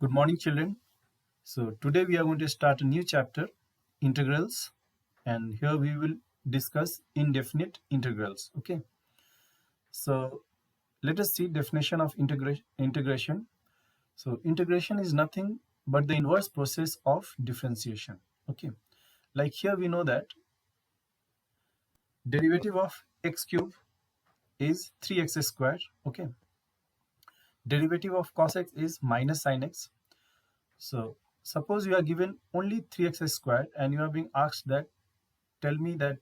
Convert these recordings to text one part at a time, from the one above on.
Good morning, children. So today we are going to start a new chapter, integrals, and here we will discuss indefinite integrals. Okay. So let us see definition of integration. So integration is nothing but the inverse process of differentiation. Okay. Like here we know that derivative of x cube is 3x squared. Okay. Derivative of cos x is minus sin x. So suppose you are given only 3x squared and you are being asked that tell me that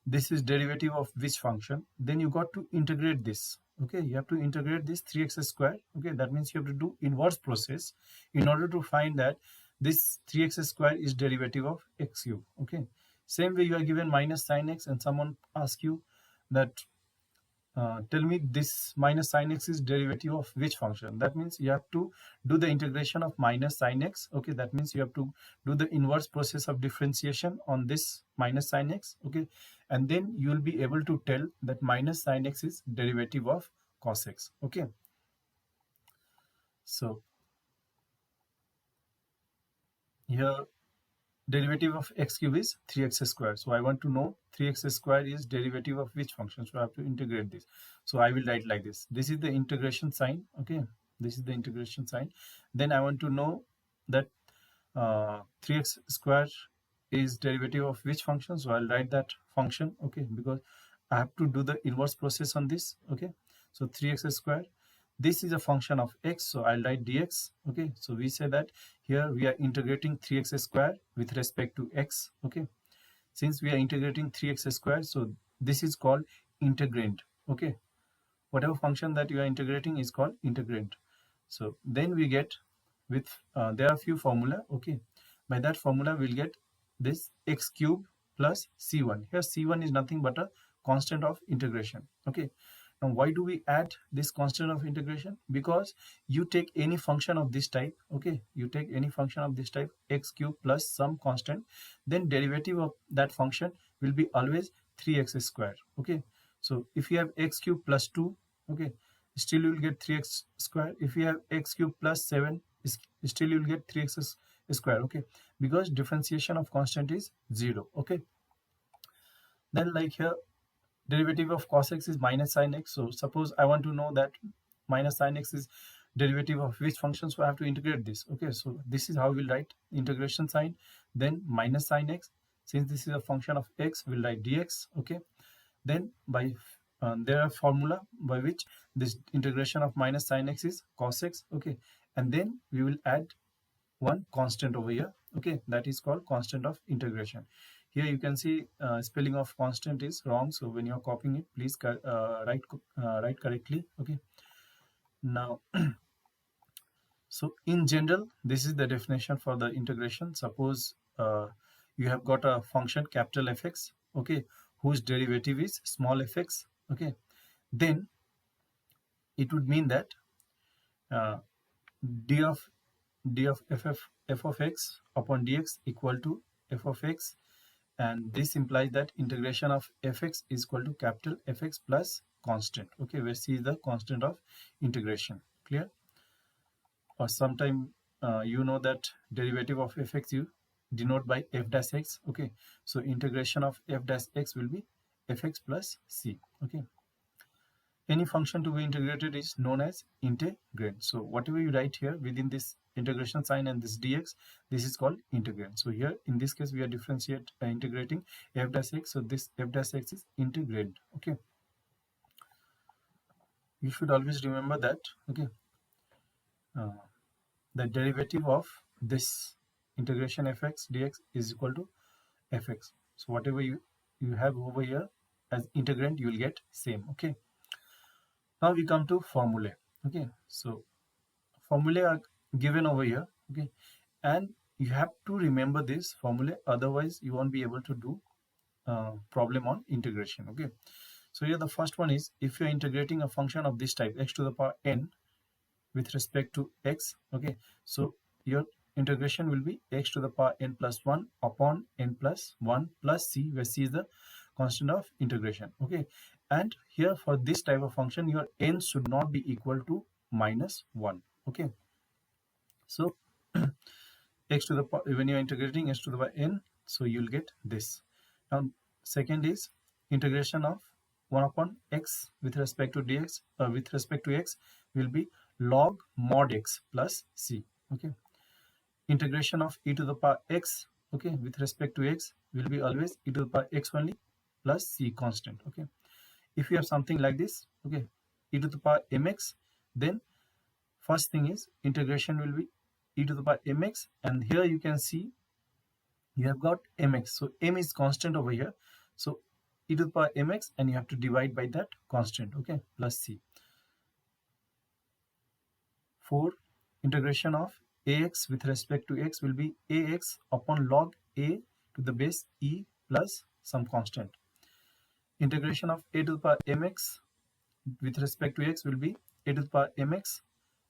this is derivative of which function, then you got to integrate this. Okay, you have to integrate this 3x squared. Okay, that means you have to do inverse process in order to find that this 3x squared is derivative of x cube. Okay, same way you are given minus sin x and someone asks you that tell me this minus sin x is derivative of which function. That means you have to do the integration of minus sin x. Okay, that means you have to do the inverse process of differentiation on this minus sin x. Okay, and then you will be able to tell that minus sin x is derivative of cos x. Okay, so here derivative of x cube is 3x squared. So I want to know 3x squared is derivative of which function. So I have to integrate this. So I will write like this. This is the integration sign. Okay, this is the integration sign. Then I want to know that 3x squared is derivative of which function. So I'll write that function. Okay, because I have to do the inverse process on this. Okay, so 3x squared, this is a function of x, so I'll write dx. Okay, so we say that here we are integrating 3x squared with respect to x. Okay, since we are integrating 3x squared, so this is called integrand. Okay, whatever function that you are integrating is called integrand. So then we get with there are few formula. Okay, by that formula we'll get this x cube plus c1. Here c1 is nothing but a constant of integration. Okay, now why do we add this constant of integration? Because you take any function of this type. Okay, you take any function of this type, x cube plus some constant, then derivative of that function will be always 3x squared. Okay, so if you have x cube plus 2, okay, still you will get 3x squared. If you have x cube plus 7, still you will get 3x squared. Okay, because differentiation of constant is 0. Okay, then like here derivative of cos x is minus sin x. So suppose I want to know that minus sin x is derivative of which function, so I have to integrate this. Okay, so this is how we'll write integration sign, then minus sin x. Since this is a function of x, we'll write dx. Okay, then by there are formula by which this integration of minus sin x is cos x. Okay, and then we will add one constant over here. Okay, that is called constant of integration. Here you can see spelling of constant is wrong, so when you are copying it, please write correctly. Okay, now so in general this is the definition for the integration. Suppose you have got a function capital Fx, okay, whose derivative is small fx. Okay, then it would mean that uh, d of f of x upon dx equal to f of x, and this implies that integration of fx is equal to capital Fx plus constant. Okay, where c is the constant of integration. Clear? Or sometime you know that derivative of fx you denote by f dash x. Okay, so integration of f dash x will be fx plus c. Okay, any function to be integrated is known as integrand. So whatever you write here within this integration sign and this dx, this is called integrand. So here in this case we are integrating f dash x, so this f dash x is integrand. Okay, you should always remember that. Okay, the derivative of this integration fx dx is equal to fx. So whatever you have over here as integrand, you will get same. Okay, now we come to formulae. Okay, so formulae are given over here. Okay, and you have to remember this formula, otherwise you won't be able to do problem on integration. Okay, so here the first one is, if you're integrating a function of this type x to the power n with respect to x, okay, so your integration will be x to the power n plus 1 upon n plus 1 plus c, where c is the constant of integration. Okay, and here for this type of function your n should not be equal to minus 1. Okay, So x to the power, when you are integrating x to the power n, so you'll get this. Now second is integration of 1 upon x with respect to dx, with respect to x will be log mod x plus c. Okay, integration of e to the power x, okay, with respect to x will be always e to the power x only plus c constant. Okay, if you have something like this, okay, e to the power mx, then first thing is integration will be e to the power mx, and here you can see you have got mx, so m is constant over here, so e to the power mx, and you have to divide by that constant, okay, plus c. 4, integration of ax with respect to x will be ax upon log a to the base e plus some constant. Integration of a to the power mx with respect to x will be a to the power mx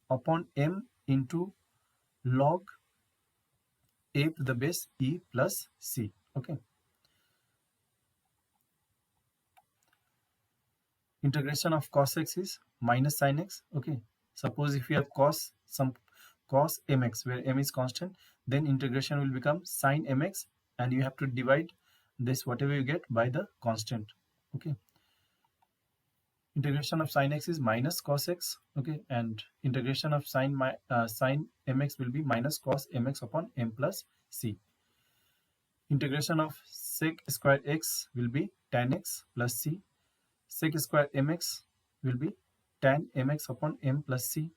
upon m into log a to the base e plus c. Okay, integration of cos x is minus sin x. Okay, suppose if you have cos mx where m is constant, then integration will become sin mx, and you have to divide this whatever you get by the constant. Okay, integration of sin x is minus cos x. Okay, and integration of sin mx will be minus cos mx upon m plus c. Integration of sec square x will be tan x plus c. Sec square mx will be tan mx upon m plus c.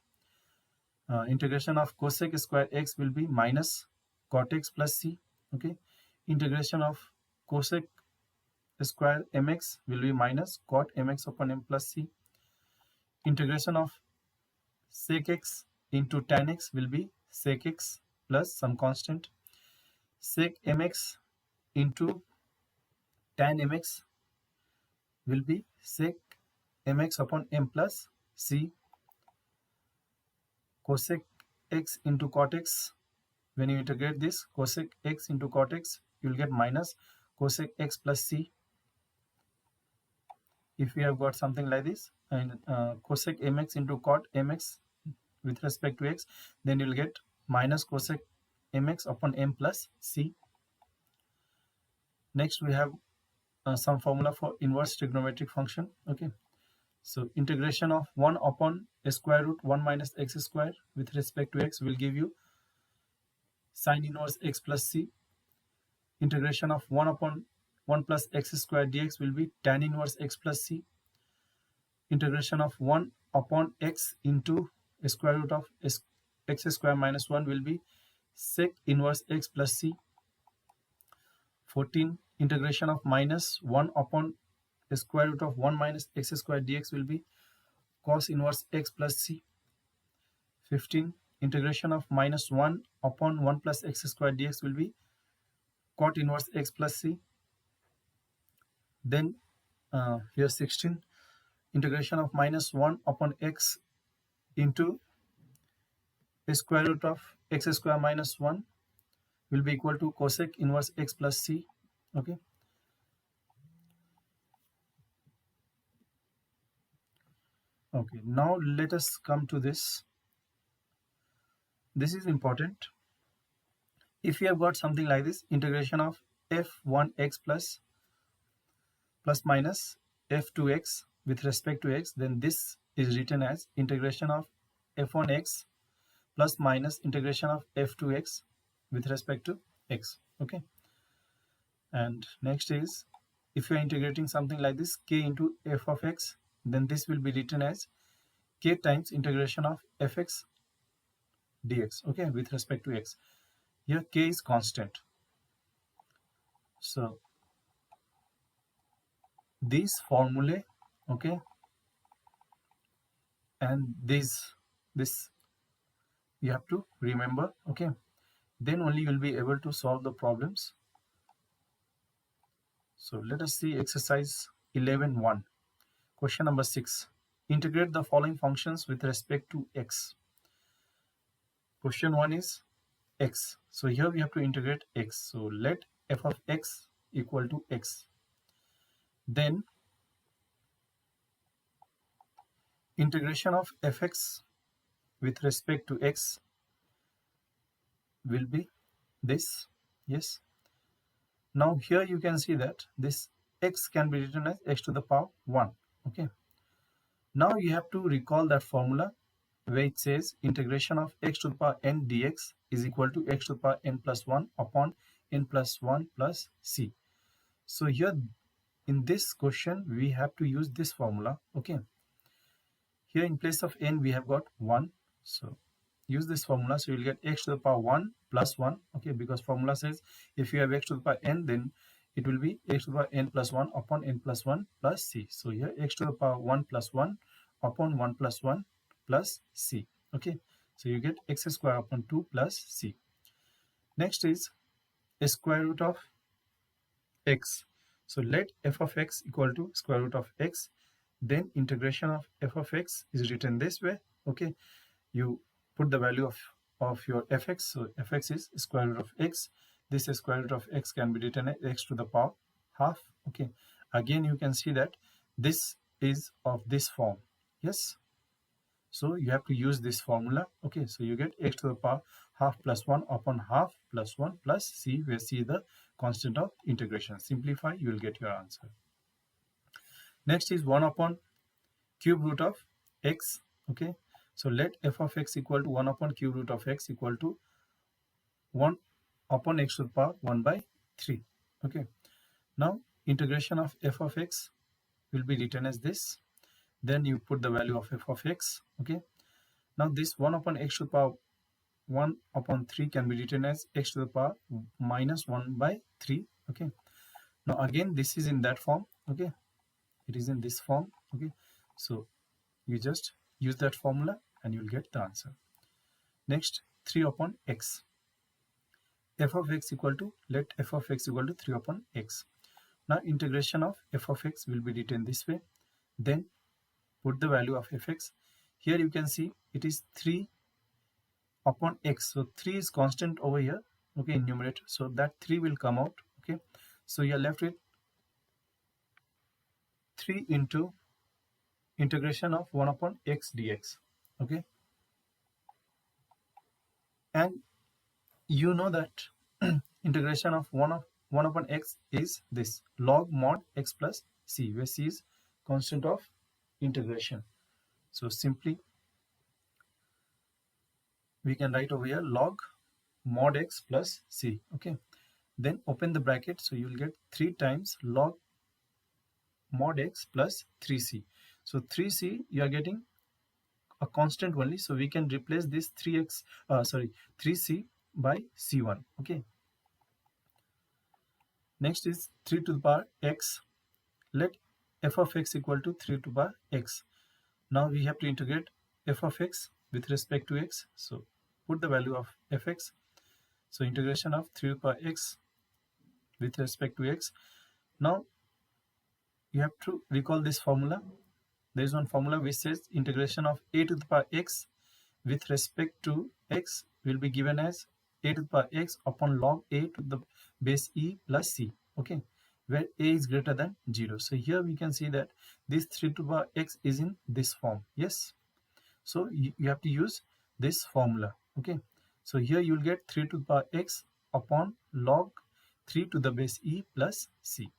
Integration of cosec square x will be minus cot x plus c. Okay, integration of cosec square mx will be minus cot mx upon m plus c. Integration of sec x into tan x will be sec x plus some constant. Sec mx into tan mx will be sec mx upon m plus c. Cosec x into cot x, when you integrate this cosec x into cot x, you will get minus cosec x plus c. If we have got something like this, and cosec mx into cot mx with respect to x, then you will get minus cosec mx upon m plus c. Next we have some formula for inverse trigonometric function. Okay, so integration of 1 upon a square root 1 minus x square with respect to x will give you sin inverse x plus c. Integration of 1 upon 1 plus x square dx will be tan inverse x plus c. Integration of 1 upon x into a square root of x square minus 1 will be sec inverse x plus c. 14, integration of minus 1 upon a square root of 1 minus x square dx will be cos inverse x plus c. 15, integration of minus 1 upon 1 plus x square dx will be cot inverse x plus c. Then here 16, integration of minus 1 upon x into a square root of x square minus 1 will be equal to cosec inverse x plus c. Okay, okay, now let us come to this. This is important. If you have got something like this, integration of f1x plus minus f2x with respect to x, then this is written as integration of f1x plus minus integration of f2x with respect to x. Okay, and next is, if you are integrating something like this, k into f of x, then this will be written as k times integration of fx dx, okay, with respect to x. Here k is constant, so these formulae, okay, and this you have to remember. Okay, then only you will be able to solve the problems. So let us see exercise 11.1. Question number 6. Integrate the following functions with respect to x. Question 1 is x. So here we have to integrate x. So let f of x equal to x. Then integration of fx with respect to x will be this. Yes. Now here you can see that this x can be written as x to the power 1. Okay. Now you have to recall that formula where it says integration of x to the power n dx is equal to x to the power n plus 1 upon n plus 1 plus c. So here in this question we have to use this formula. Okay. Here in place of n we have got 1. So use this formula. So you'll get x to the power 1 plus 1. Okay, because formula says if you have x to the power n, then it will be x to the power n plus 1 upon n plus 1 plus c. So here x to the power 1 plus 1 upon 1 plus 1 plus c. Okay, so you get x square upon 2 plus c. Next is a square root of x. So let f of x equal to square root of x. Then integration of f of x is written this way. Okay, you put the value of your fx. So fx is square root of x. This square root of x can be written as x to the power half. Okay, again you can see that this is of this form. Yes, so you have to use this formula. Okay, so you get x to the power half plus 1 upon half plus 1 plus c, where c is the constant of integration. Simplify, you will get your answer. Next is 1 upon cube root of x. Okay, so let f of x equal to 1 upon cube root of x equal to 1 upon x to the power 1 by 3. Okay, now integration of f of x will be written as this. Then you put the value of f of x. Okay, now this 1 upon x to the power 1 upon 3 can be written as x to the power minus 1 by 3. Okay, now again this is in that form. Okay, it is in this form. Okay, so you just use that formula and you'll get the answer. Next, 3 upon x. F of x equal to, let f of x equal to 3 upon x. Now integration of f of x will be written this way. Then put the value of fx. Here you can see it is 3 upon x. So 3 is constant over here. Okay, in numerator. So that 3 will come out. Okay, so you are left with 3 into integration of 1 upon x dx. Okay, and you know that integration of 1 upon x is this log mod x plus c, where c is constant of integration. So simply we can write over here log mod x plus c. Okay, then open the bracket, so you will get 3 times log mod x plus 3c. So 3c you are getting a constant only, so we can replace this 3c by c1. Okay, next is 3 to the power x. Let f of x equal to 3 to the power x. Now we have to integrate f of x with respect to x. So put the value of fx. So integration of 3 to the power x with respect to x. Now you have to recall this formula. There is one formula which says integration of a to the power x with respect to x will be given as a to the power x upon log a to the base e plus c. Okay, where a is greater than 0. So here we can see that this 3 to the power x is in this form. Yes, so you have to use this formula. Okay, so here you will get 3 to the power x upon log 3 to the base e plus c.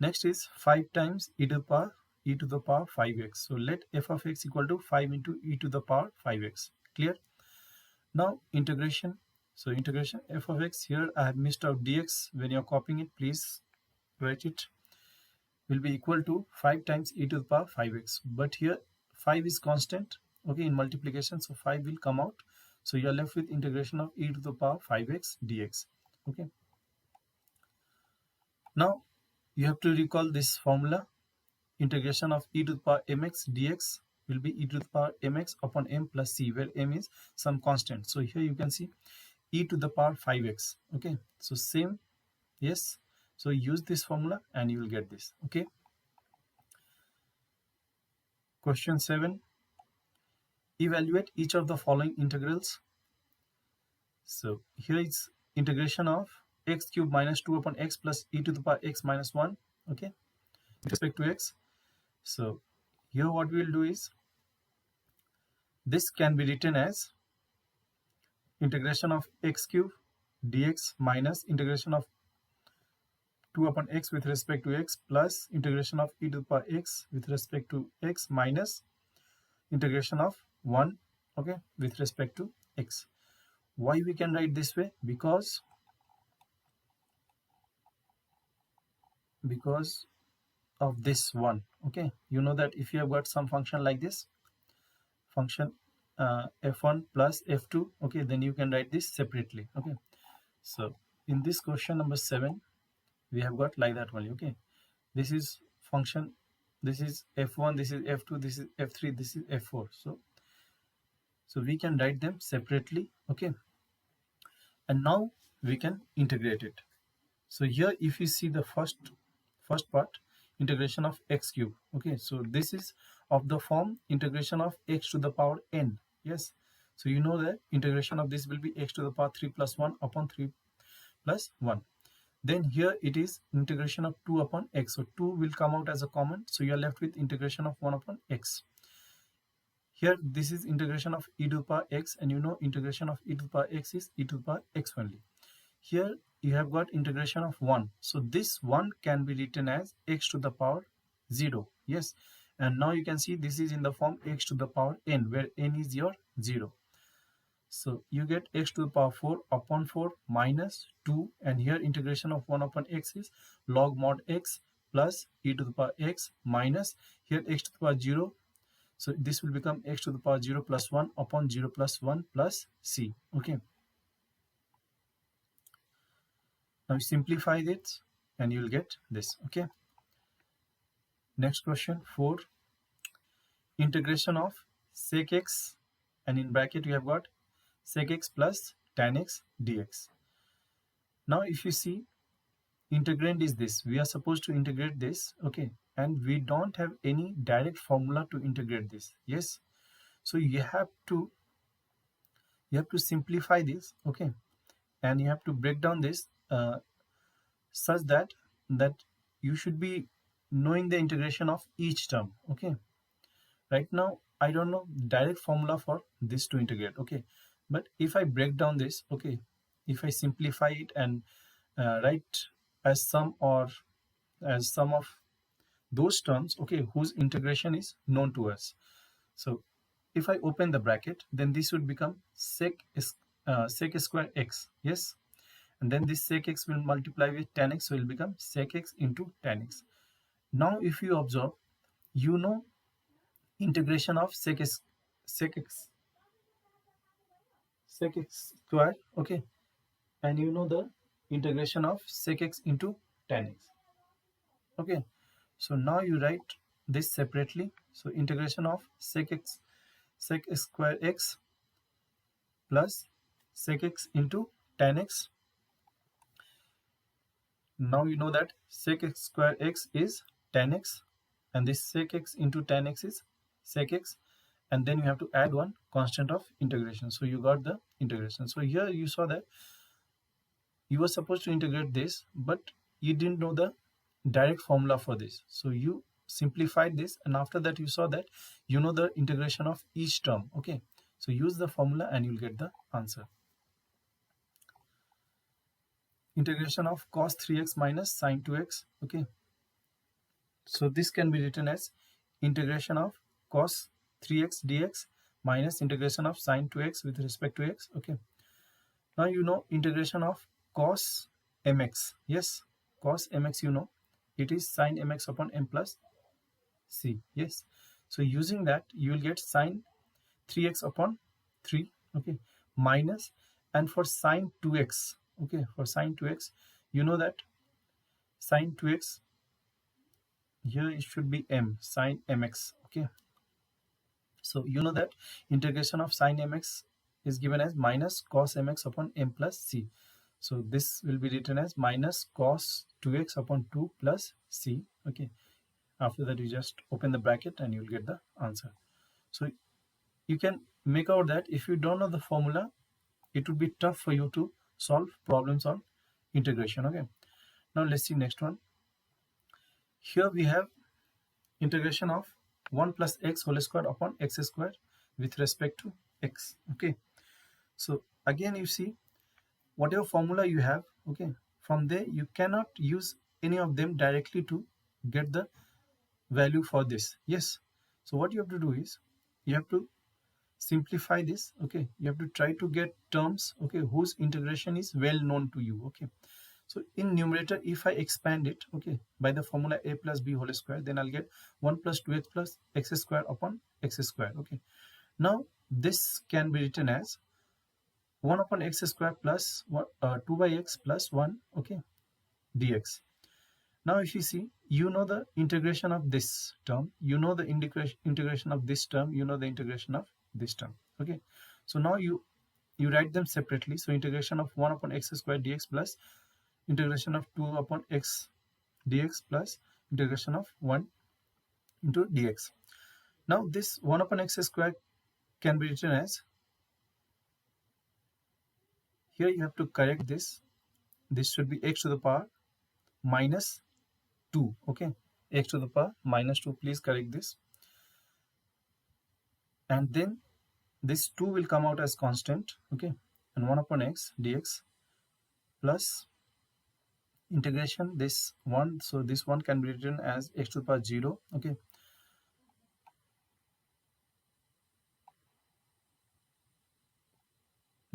Next is 5 times e to the power 5x. So let f of x equal to 5 into e to the power 5x. Clear? Now integration. So integration f of x, here I have missed out dx. When you are copying it, please write it, will be equal to 5 times e to the power 5x. But here 5 is constant. Okay, in multiplication, so 5 will come out. So you are left with integration of e to the power 5x dx. Okay. Now you have to recall this formula. Integration of e to the power mx dx will be e to the power mx upon m plus c, where m is some constant. So here you can see e to the power 5x. Okay, so same. Yes, so use this formula and you will get this. Okay, question 7. Evaluate each of the following integrals. So here is integration of x cube minus 2 upon x plus e to the power x minus 1. Okay, with respect to x. So here what we will do is, this can be written as integration of x cube dx minus integration of 2 upon x with respect to x plus integration of e to the power x with respect to x minus integration of 1, okay, with respect to x. Why we can write this way? Because of this one, okay. You know that if you have got some function like this function f1 plus f2, okay, then you can write this separately, okay. So in this question number 7 we have got like that only, okay. This is function, this is f1, this is f2, this is f3, this is f4. So we can write them separately, okay. And now we can integrate it. So here if you see the first part, integration of x cube, okay. So this is of the form integration of x to the power n, yes. So you know that integration of this will be x to the power 3 plus 1 upon 3 plus 1. Then here it is integration of 2 upon x. So 2 will come out as a common. So you are left with integration of 1 upon x. Here this is integration of e to the power x, and you know integration of e to the power x is e to the power x only. Here you have got integration of 1. So this 1 can be written as x to the power 0. Yes. And now you can see this is in the form x to the power n, where n is your 0. So you get x to the power 4 upon 4 minus 2, and here integration of 1 upon x is log mod x plus e to the power x minus here x to the power 0. So this will become x to the power 0 plus 1 upon 0 plus 1 plus c. Okay. Now simplify it and you will get this. Okay. Next question 4. Integration of sec x, and in bracket you have got sec x plus tan x dx. Now if you see, integrand is this, we are supposed to integrate this, okay, and we don't have any direct formula to integrate this. Yes, so you have to simplify this, okay, and you have to break down this such that you should be knowing the integration of each term. Okay, right now I don't know direct formula for this to integrate, okay, but if I break down this, okay, if I simplify it and write as sum or as sum of those terms, okay, whose integration is known to us. So if I open the bracket, then this would become sec square x, yes, and then this sec x will multiply with tan x, so it will become sec x into tan x. Now if you observe, you know integration of sec x square, okay, and you know the integration of sec x into tan x, okay. So now you write this separately. So integration of sec square x plus sec x into tan x. Now you know that sec x square x is tan x, and this sec x into tan x is sec x, and then you have to add one constant of integration. So you got the integration. So here you saw that you were supposed to integrate this, but you didn't know the direct formula for this. So you simplified this, and after that you saw that you know the integration of each term, okay. So use the formula and you'll get the answer. Integration of cos 3x minus sin 2x, okay. So this can be written as integration of cos 3x dx minus integration of sin 2x with respect to x, okay. Now you know integration of cos mx, yes, cos mx, you know it is sin mx upon m plus c, yes. So using that you will get sin 3x upon 3, okay, minus, and for sin 2x, okay, for sin 2x you know that sin 2x here it should be m sin mx, okay. So you know that integration of sin mx is given as minus cos mx upon m plus c. So this will be written as minus cos 2x upon 2 plus c, okay. After that you just open the bracket and you'll get the answer. So you can make out that if you don't know the formula, it would be tough for you to solve problems on integration, okay. Now let's see next one. Here we have integration of 1 plus x whole square upon x square with respect to x, okay. So again you see whatever formula you have, okay, from there you cannot use any of them directly to get the value for this. Yes, so what you have to do is you have to simplify this. Okay, you have to try to get terms, okay, whose integration is well known to you. Okay, so in numerator, if I expand it, okay, by the formula a plus b whole square, then I'll get 1 plus 2x plus x square upon x square. Okay, now this can be written as 1 upon x square plus 2 by x plus 1, okay, dx. Now if you see, you know the integration of this term, you know the integration of this term, you know the integration of this term. Okay, so now you write them separately. So integration of 1 upon x square dx plus integration of 2 upon x dx plus integration of 1 into dx. Now this 1 upon x square can be written as, here you have to correct this. This should be x to the power minus 2. Okay, x to the power minus 2. Please correct this. And then this 2 will come out as constant. Okay, and 1 upon x dx plus integration this 1. So this 1 can be written as x to the power 0. Okay,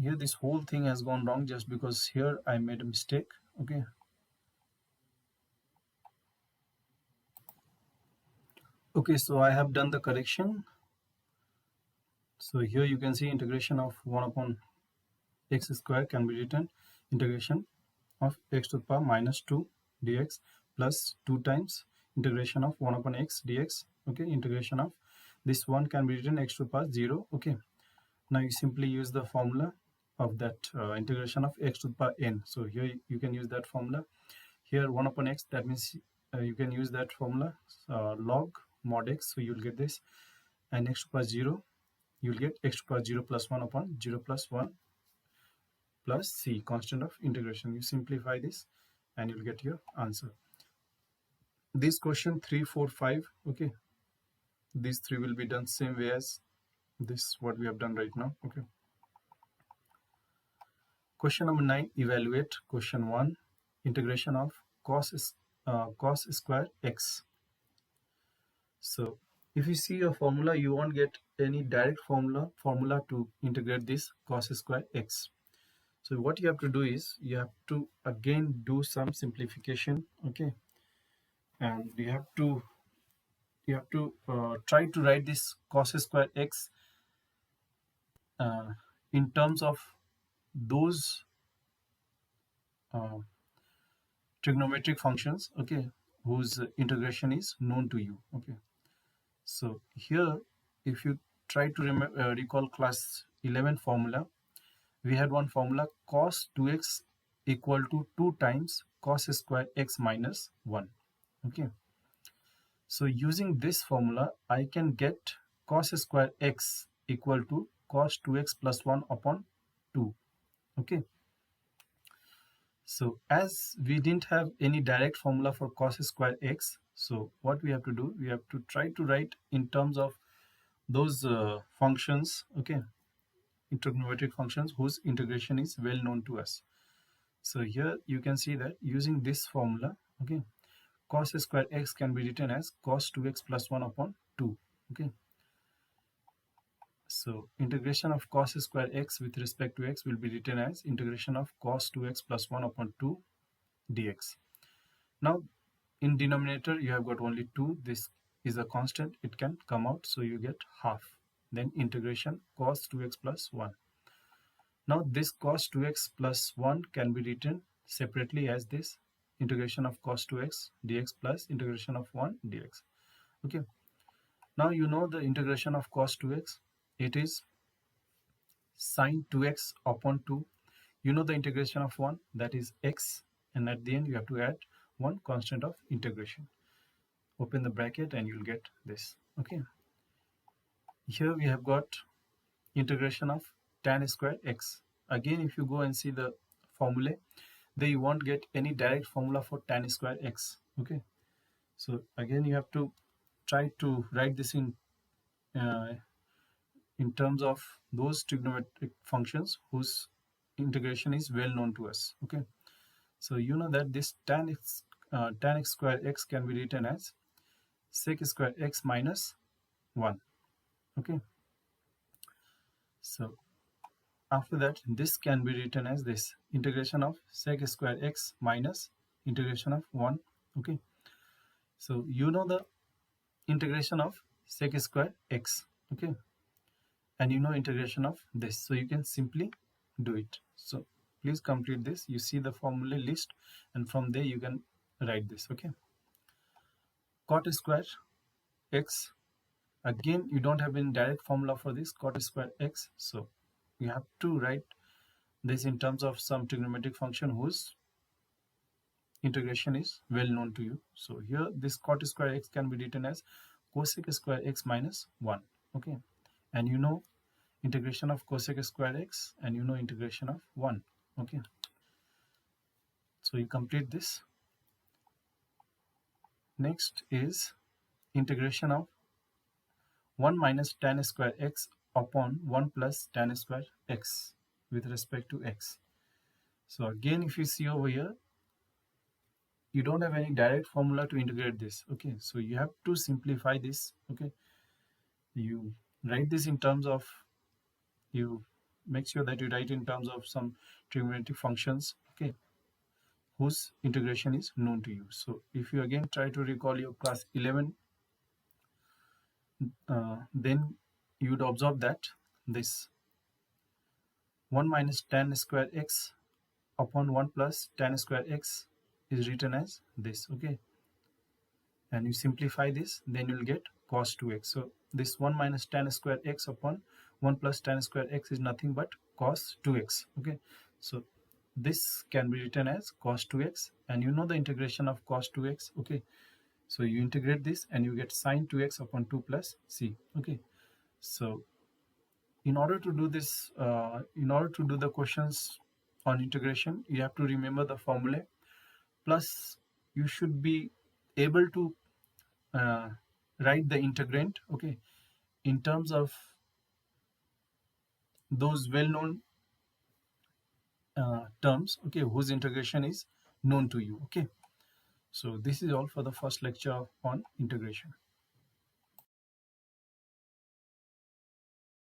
here this whole thing has gone wrong just because here I made a mistake. Okay, okay, so I have done the correction. So here you can see integration of 1 upon x square can be written integration of x to the power minus 2 dx plus 2 times integration of 1 upon x dx. Okay, integration of this 1 can be written x to the power 0. Okay, now you simply use the formula of that integration of x to the power n. So here you can use that formula. Here 1 upon x, that means you can use that formula log mod x, so you'll get this, and x to the power 0, you'll get x to the power 0 plus 1 upon 0 plus 1 plus c, constant of integration. You simplify this and you'll get your answer. This question 3, 4, 5, okay, these three will be done same way as this what we have done right now. Okay, question number 9, evaluate question 1, integration of cos square x. So if you see a formula, you won't get any direct formula to integrate this cos square x. So what you have to do is you have to again do some simplification. Okay, and you have to try to write this cos square x in terms of those trigonometric functions, okay, whose integration is known to you. Okay, so here if you try to recall class 11 formula, we had one formula cos 2x equal to 2 times cos square x minus 1. Okay, so using this formula I can get cos square x equal to cos 2x plus 1 upon 2. Okay, so as we didn't have any direct formula for cos square x, so what we have to do, we have to try to write in terms of those functions, okay, trigonometric functions whose integration is well known to us. So here you can see that using this formula, okay, cos square x can be written as cos 2x plus 1 upon 2. Okay, so integration of cos square x with respect to x will be written as integration of cos 2x plus 1 upon 2 dx. Now in denominator you have got only 2, this is a constant, it can come out, so you get half, then integration cos 2x plus 1. Now this cos 2x plus 1 can be written separately as this integration of cos 2x dx plus integration of 1 dx. Okay, now you know the integration of cos 2x, it is sine 2x upon 2. You know the integration of 1, that is x, and at the end you have to add one constant of integration. Open the bracket and you'll get this. Okay, here we have got integration of tan square x. Again, if you go and see the formulae, then you won't get any direct formula for tan square x. Okay, so again you have to try to write this in terms of those trigonometric functions whose integration is well known to us. Okay, so you know that this tan x square x can be written as sec square x minus 1. Okay, so after that this can be written as this integration of sec square x minus integration of 1. Okay, so you know the integration of sec square x. Okay, and you know integration of this, so you can simply do it. So please complete this. You see the formula list, and from there you can write this. Okay, cot square x, again you don't have any direct formula for this cot square x, so you have to write this in terms of some trigonometric function whose integration is well known to you. So here this cot square x can be written as cosec square x minus 1. Okay, and you know integration of cosec square x, and you know integration of 1. Okay, so you complete this. Next is integration of 1 minus tan square x upon 1 plus tan square x with respect to x. So again, if you see over here, you don't have any direct formula to integrate this. Okay, so you have to simplify this. Okay, you write this in terms of, you make sure that you write in terms of some trigonometric functions, okay, whose integration is known to you. So if you again try to recall your class 11, then you would observe that this 1 minus tan square x upon 1 plus tan square x is written as this. Okay, and you simplify this, then you'll get cos 2x. So this 1 minus tan square x upon 1 plus tan square x is nothing but cos 2x. Okay, so this can be written as cos 2x, and you know the integration of cos 2x. Okay, so you integrate this and you get sin 2x upon 2 plus c. Okay, so in order to do this, in order to do the questions on integration, you have to remember the formula, plus you should be able to uh, write the integrand, okay, in terms of those well-known terms, okay, whose integration is known to you. Okay, so this is all for the first lecture on integration.